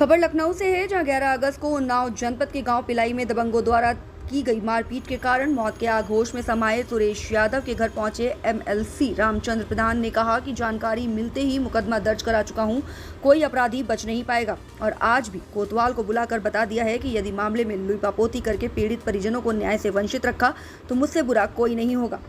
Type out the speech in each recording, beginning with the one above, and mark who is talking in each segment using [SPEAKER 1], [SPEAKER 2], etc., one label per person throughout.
[SPEAKER 1] खबर लखनऊ से है, जहां 11 अगस्त को उन्नाव जनपद के गांव पिलाई में दबंगों द्वारा की गई मारपीट के कारण मौत के आक्रोश में समाये सुरेश यादव के घर पहुंचे एमएलसी रामचंद्र प्रधान ने कहा कि जानकारी मिलते ही मुकदमा दर्ज करा चुका हूं, कोई अपराधी बच नहीं पाएगा और आज भी कोतवाल को बुलाकर बता दिया है कि यदि मामले में लुईपापोती करके पीड़ित परिजनों को न्याय से वंचित रखा तो मुझसे बुरा कोई नहीं होगा।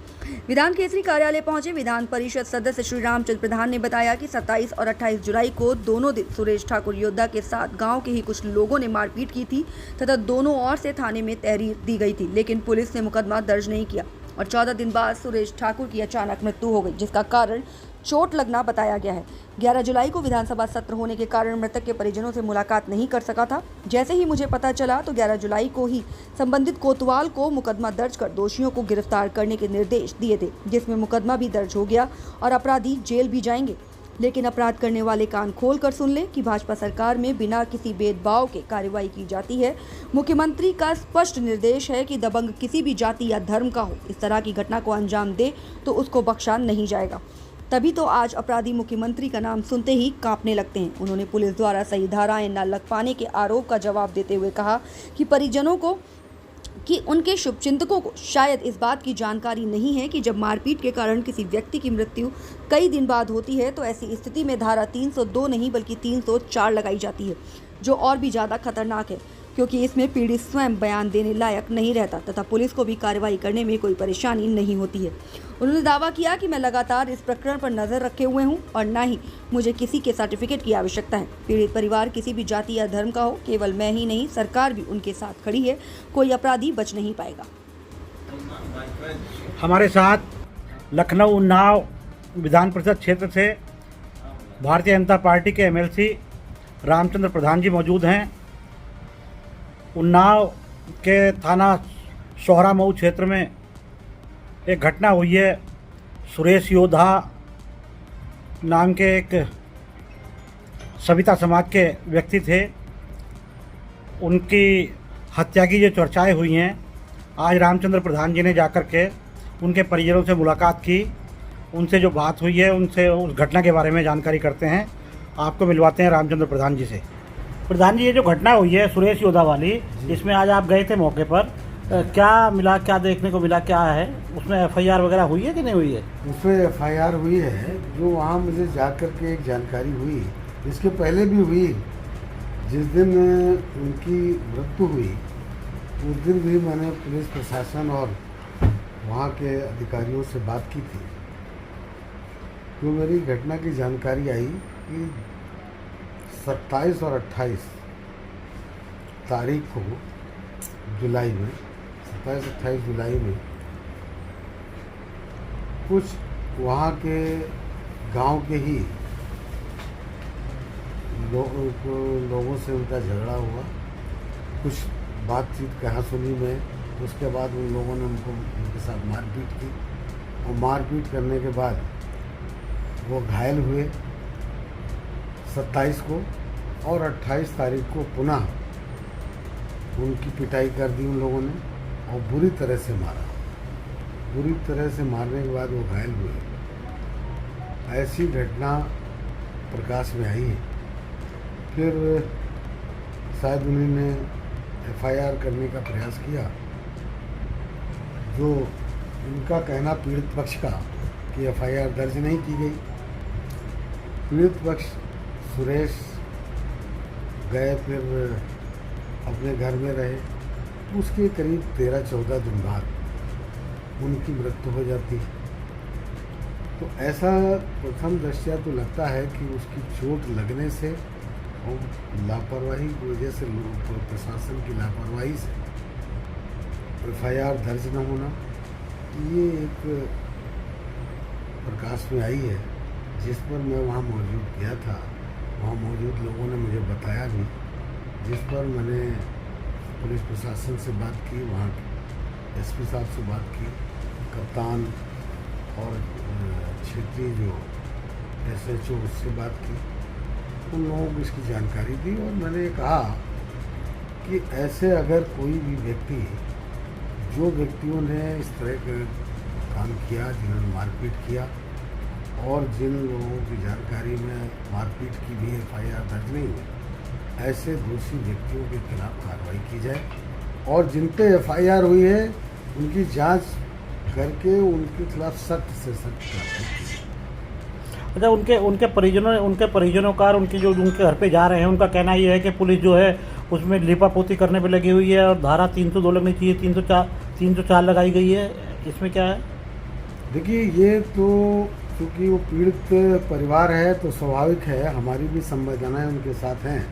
[SPEAKER 1] विधान केसरी कार्यालय पहुंचे विधान परिषद सदस्य श्री रामचंद्र प्रधान ने बताया कि 27 और 28 जुलाई को दोनों दिन सुरेश ठाकुर योद्धा के साथ गांव के ही कुछ लोगों ने मारपीट की थी तथा दोनों ओर से थाने में तहरीर दी गई थी, लेकिन पुलिस ने मुकदमा दर्ज नहीं किया और 14 दिन बाद सुरेश ठाकुर की अचानक मृत्यु हो गई, जिसका कारण चोट लगना बताया गया है। 11 जुलाई को विधानसभा सत्र होने के कारण मृतक के परिजनों से मुलाकात नहीं कर सका था। जैसे ही मुझे पता चला तो 11 जुलाई को ही संबंधित कोतवाल को मुकदमा दर्ज कर दोषियों को गिरफ्तार करने के निर्देश दिए थे, जिसमें मुकदमा भी दर्ज हो गया और अपराधी जेल भी जाएंगे। लेकिन अपराध करने वाले कान खोल कर सुन ले कि भाजपा सरकार में बिना किसी भेदभाव के कार्रवाई की जाती है। मुख्यमंत्री का स्पष्ट निर्देश है कि दबंग किसी भी जाति या धर्म का हो, इस तरह की घटना को अंजाम दे तो उसको बख्शा नहीं जाएगा। तभी तो आज अपराधी मुख्यमंत्री का नाम सुनते ही कांपने लगते हैं। उन्होंने पुलिस द्वारा सही धाराएं न लग पाने के आरोप का जवाब देते हुए कहा कि परिजनों को कि उनके शुभचिंतकों को शायद इस बात की जानकारी नहीं है कि जब मारपीट के कारण किसी व्यक्ति की मृत्यु कई दिन बाद होती है तो ऐसी स्थिति में धारा 302 नहीं बल्कि 304 लगाई जाती है, जो और भी ज़्यादा खतरनाक है क्योंकि इसमें पीड़ित स्वयं बयान देने लायक नहीं रहता तथा पुलिस को भी कार्रवाई करने में कोई परेशानी नहीं होती है। उन्होंने दावा किया कि मैं लगातार इस प्रकरण पर नज़र रखे हुए हूं और न ही मुझे किसी के सर्टिफिकेट की आवश्यकता है। पीड़ित परिवार किसी भी जाति या धर्म का हो, केवल मैं ही नहीं सरकार भी उनके साथ खड़ी है, कोई अपराधी बच नहीं पाएगा।
[SPEAKER 2] हमारे साथ लखनऊ उन्नाव विधान परिषद क्षेत्र से भारतीय जनता पार्टी के एमएलसी रामचंद्र प्रधान जी मौजूद हैं। उन्नाव के थाना सोहरा मऊ क्षेत्र में एक घटना हुई है। सुरेश योद्धा नाम के एक सविता समाज के व्यक्ति थे, उनकी हत्या की जो चर्चाएं हुई हैं, आज रामचंद्र प्रधान जी ने जाकर के उनके परिजनों से मुलाकात की, उनसे जो बात हुई है उनसे उस घटना के बारे में जानकारी करते हैं। आपको मिलवाते हैं रामचंद्र प्रधान जी से। प्रधान जी, ये जो घटना हुई है सुरेश योद्धा वाली, इसमें आज आप गए थे मौके पर, क्या मिला, क्या देखने को मिला, क्या है उसमें? एफआईआर वगैरह हुई है कि नहीं हुई है?
[SPEAKER 3] उसमें एफआईआर हुई है, जो वहाँ मुझे जाकर के एक जानकारी हुई, इसके पहले भी हुई। जिस दिन उनकी मृत्यु हुई उस दिन भी मैंने पुलिस प्रशासन और वहाँ के अधिकारियों से बात की थी। तो मेरी घटना की जानकारी आई कि 27 और 28 तारीख को जुलाई में 27-28 जुलाई में कुछ वहाँ के गांव के ही लोगों से उनका झगड़ा हुआ। कुछ बातचीत कहा सुनी में, उसके बाद उन लोगों ने उनके साथ मारपीट की और मारपीट करने के बाद वो घायल हुए 27 को, और 28 तारीख को पुनः उनकी पिटाई कर दी उन लोगों ने और बुरी तरह से मारा। बुरी तरह से मारने के बाद वो घायल हुए। ऐसी घटना प्रकाश में आई है। फिर शायद उन्होंने एफआईआर करने का प्रयास किया, जो उनका कहना पीड़ित पक्ष का कि एफआईआर दर्ज नहीं की गई। पीड़ित पक्ष सुरेश गए, फिर अपने घर में रहे। उसके करीब 13-14 दिन बाद उनकी मृत्यु हो जाती है। तो ऐसा प्रथम दृष्टया तो लगता है कि उसकी चोट लगने से और लापरवाही की वजह से, प्रशासन की लापरवाही से एफआईआर दर्ज न होना, ये एक प्रकाश में आई है, जिस पर मैं वहाँ मौजूद गया था। वहाँ मौजूद लोगों ने मुझे बताया भी, जिस पर मैंने पुलिस प्रशासन से बात की, वहाँ एसपी साहब से बात की, कप्तान और क्षेत्रीय जो एसएचओ उससे बात की। उन लोगों को इसकी जानकारी दी और मैंने कहा कि ऐसे अगर कोई भी व्यक्ति, जो व्यक्तियों ने इस तरह का काम किया, जिन्होंने मारपीट किया और जिन लोगों की जानकारी में मारपीट की भी एफआईआर दर्ज नहीं हुई, ऐसे दोषी व्यक्तियों के खिलाफ कार्रवाई की जाए और जिन पे एफआईआर हुई है उनकी जांच करके उनके खिलाफ सख्त से सख्त कार्रवाई की जाए।
[SPEAKER 2] अच्छा, उनके परिजनों का और उनके घर पे जा रहे हैं, उनका कहना ये है कि पुलिस जो है उसमें लिपापोती करने पे लगी हुई है और धारा 302 लगनी चाहिए, 304 लगाई गई है। इसमें क्या है?
[SPEAKER 3] देखिए, ये तो क्योंकि वो पीड़ित परिवार है तो स्वाभाविक है, हमारी भी संवेदनाएं उनके साथ हैं,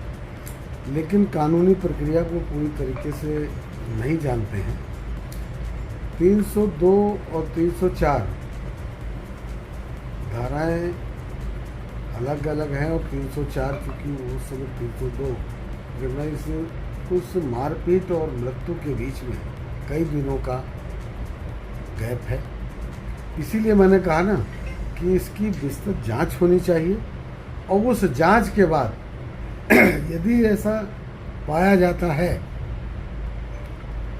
[SPEAKER 3] लेकिन कानूनी प्रक्रिया को पूरी तरीके से नहीं जानते हैं। 302 और 304 धाराएं अलग अलग हैं और 304 क्योंकि उस समय 302 घटना से कुछ मारपीट और मृत्यु के बीच में कई दिनों का गैप है। इसीलिए मैंने कहा ना कि इसकी विस्तृत जांच होनी चाहिए और उस जांच के बाद यदि ऐसा पाया जाता है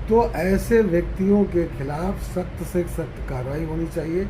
[SPEAKER 3] तो ऐसे व्यक्तियों के खिलाफ सख्त से सख्त कार्रवाई होनी चाहिए